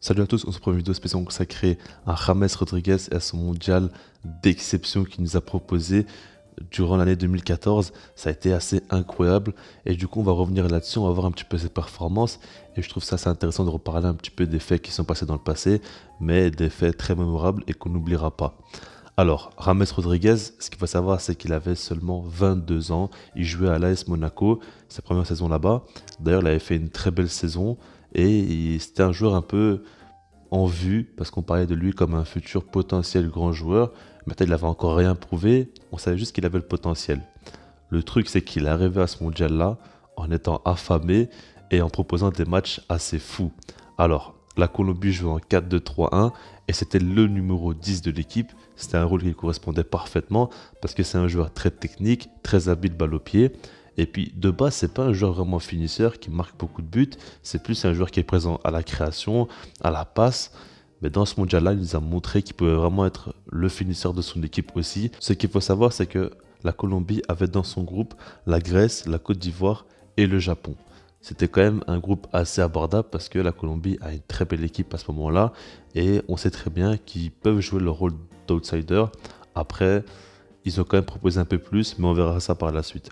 Salut à tous, on se retrouve pour une vidéo spécialement consacrée à James Rodriguez et à son mondial d'exception qu'il nous a proposé durant l'année 2014. Ça a été assez incroyable et du coup on va revenir là-dessus, on va voir un petit peu ses performances et je trouve ça assez intéressant de reparler un petit peu des faits qui sont passés dans le passé, mais des faits très mémorables et qu'on n'oubliera pas. Alors, James Rodriguez, ce qu'il faut savoir, c'est qu'il avait seulement 22 ans. Il jouait à l'AS Monaco, sa première saison là-bas. D'ailleurs, il avait fait une très belle saison et c'était un joueur un peu en vue parce qu'on parlait de lui comme un futur potentiel grand joueur. Maintenant, il n'avait encore rien prouvé. On savait juste qu'il avait le potentiel. Le truc, c'est qu'il est arrivé à ce mondial-là en étant affamé et en proposant des matchs assez fous. Alors, la Colombie jouait en 4-2-3-1 et c'était le numéro 10 de l'équipe. C'était un rôle qui lui correspondait parfaitement parce que c'est un joueur très technique, très habile balle au pied. Et puis de base, c'est pas un joueur vraiment finisseur qui marque beaucoup de buts. C'est plus un joueur qui est présent à la création, à la passe. Mais dans ce mondial-là, il nous a montré qu'il pouvait vraiment être le finisseur de son équipe aussi. Ce qu'il faut savoir, c'est que la Colombie avait dans son groupe la Grèce, la Côte d'Ivoire et le Japon. C'était quand même un groupe assez abordable parce que la Colombie a une très belle équipe à ce moment-là et on sait très bien qu'ils peuvent jouer le rôle d'outsider. Après, ils ont quand même proposé un peu plus, mais on verra ça par la suite.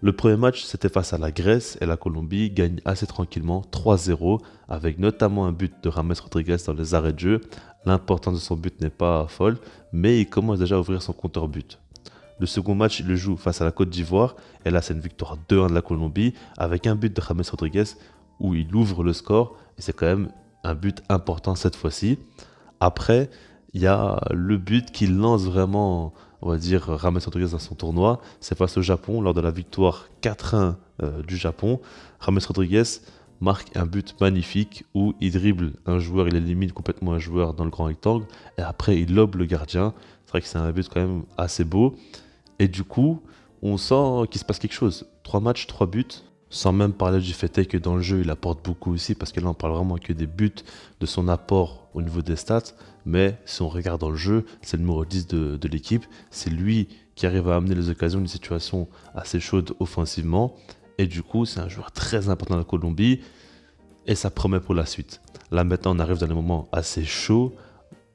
Le premier match, c'était face à la Grèce et la Colombie gagne assez tranquillement 3-0 avec notamment un but de James Rodriguez dans les arrêts de jeu. L'importance de son but n'est pas folle, mais il commence déjà à ouvrir son compteur but. Le second match, il le joue face à la Côte d'Ivoire et là, c'est une victoire 2-1 de la Colombie avec un but de James Rodriguez où il ouvre le score et c'est quand même un but important cette fois-ci. Après, il y a le but qui lance vraiment, on va dire, James Rodriguez dans son tournoi. C'est face au Japon, lors de la victoire 4-1 du Japon. James Rodriguez marque un but magnifique où il dribble un joueur, il élimine complètement un joueur dans le grand rectangle et après il lobe le gardien. C'est vrai que c'est un but quand même assez beau. Et du coup, on sent qu'il se passe quelque chose. 3 matchs, 3 buts. Sans même parler du fait que dans le jeu, il apporte beaucoup aussi, parce que là, on parle vraiment que des buts, de son apport au niveau des stats. Mais si on regarde dans le jeu, c'est le numéro 10 de l'équipe. C'est lui qui arrive à amener les occasions, une situation assez chaude offensivement. Et du coup, c'est un joueur très important de la Colombie. Et ça promet pour la suite. Là, maintenant, on arrive dans des moments assez chauds,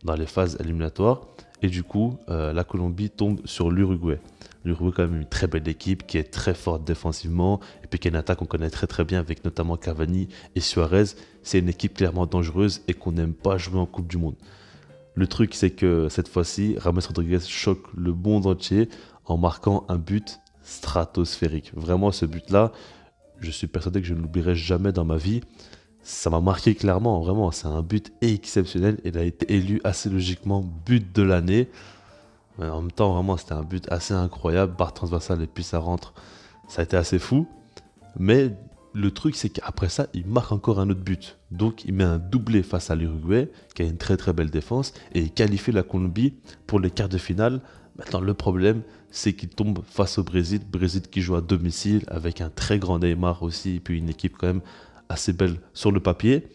dans les phases éliminatoires. Et du coup, la Colombie tombe sur l'Uruguay. L'Uruguay est quand même une très belle équipe qui est très forte défensivement et puis qui a une attaque qu'on connaît très très bien avec notamment Cavani et Suarez. C'est une équipe clairement dangereuse et qu'on n'aime pas jouer en Coupe du Monde. Le truc, c'est que cette fois-ci, James Rodriguez choque le monde entier en marquant un but stratosphérique. Vraiment, ce but-là, je suis persuadé que je ne l'oublierai jamais dans ma vie. Ça m'a marqué clairement, vraiment, c'est un but exceptionnel. Il a été élu assez logiquement but de l'année. Mais en même temps, vraiment, c'était un but assez incroyable. Barre transversale et puis ça rentre. Ça a été assez fou. Mais le truc, c'est qu'après ça, il marque encore un autre but. Donc, il met un doublé face à l'Uruguay, qui a une très très belle défense, et il qualifie la Colombie pour les quarts de finale. Maintenant, le problème, c'est qu'il tombe face au Brésil. Brésil qui joue à domicile, avec un très grand Neymar aussi, et puis une équipe quand même assez belle sur le papier.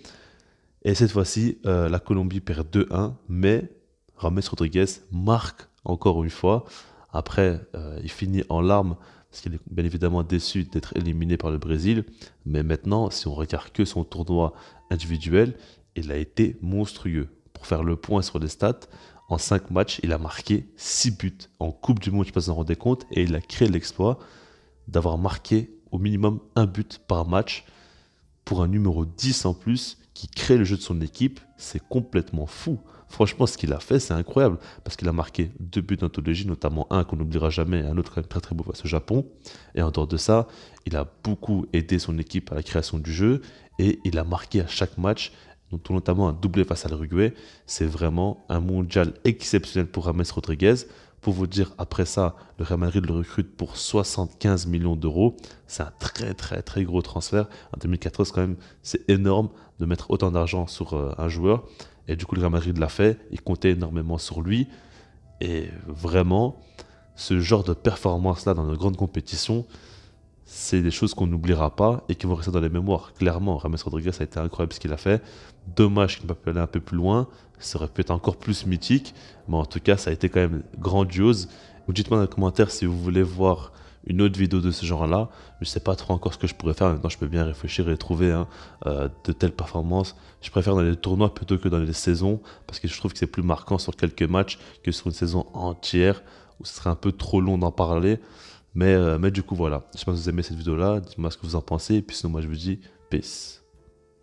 Et cette fois-ci, la Colombie perd 2-1, mais James Rodriguez marque encore une fois. Après, il finit en larmes parce qu'il est bien évidemment déçu d'être éliminé par le Brésil. Mais maintenant, si on regarde que son tournoi individuel, il a été monstrueux. Pour faire le point sur les stats, en 5 matchs, il a marqué 6 buts. En Coupe du Monde, je ne sais pas si vous en rendez compte, et il a créé l'exploit d'avoir marqué au minimum un but par match pour un numéro 10 en plus qui crée le jeu de son équipe. C'est complètement fou. Franchement, ce qu'il a fait, c'est incroyable. Parce qu'il a marqué 2 buts d'anthologie, notamment un qu'on n'oubliera jamais, et un autre quand même très très beau face au Japon. Et en dehors de ça, il a beaucoup aidé son équipe à la création du jeu. Et il a marqué à chaque match, notamment un doublé face à l'Uruguay. C'est vraiment un mondial exceptionnel pour James Rodriguez. Pour vous dire, après ça, le Real Madrid le recrute pour 75 millions d'euros. C'est un très très très gros transfert. En 2014, quand même, c'est énorme de mettre autant d'argent sur un joueur. Et du coup, le Real Madrid l'a fait. Il comptait énormément sur lui. Et vraiment, ce genre de performance-là dans une grande compétition, c'est des choses qu'on n'oubliera pas et qui vont rester dans les mémoires. Clairement, James Rodriguez a été incroyable ce qu'il a fait. Dommage qu'il n'ait pas pu aller un peu plus loin. Ça aurait pu être encore plus mythique. Mais en tout cas, ça a été quand même grandiose. Vous dites-moi dans les commentaires si vous voulez voir une autre vidéo de ce genre-là. Je sais pas trop encore ce que je pourrais faire. Maintenant, je peux bien réfléchir et trouver de telles performances. Je préfère dans les tournois plutôt que dans les saisons parce que je trouve que c'est plus marquant sur quelques matchs que sur une saison entière où ce serait un peu trop long d'en parler. Mais du coup, voilà. Je sais pas si vous aimez cette vidéo-là. Dites-moi ce que vous en pensez. Et puis sinon, moi, je vous dis peace.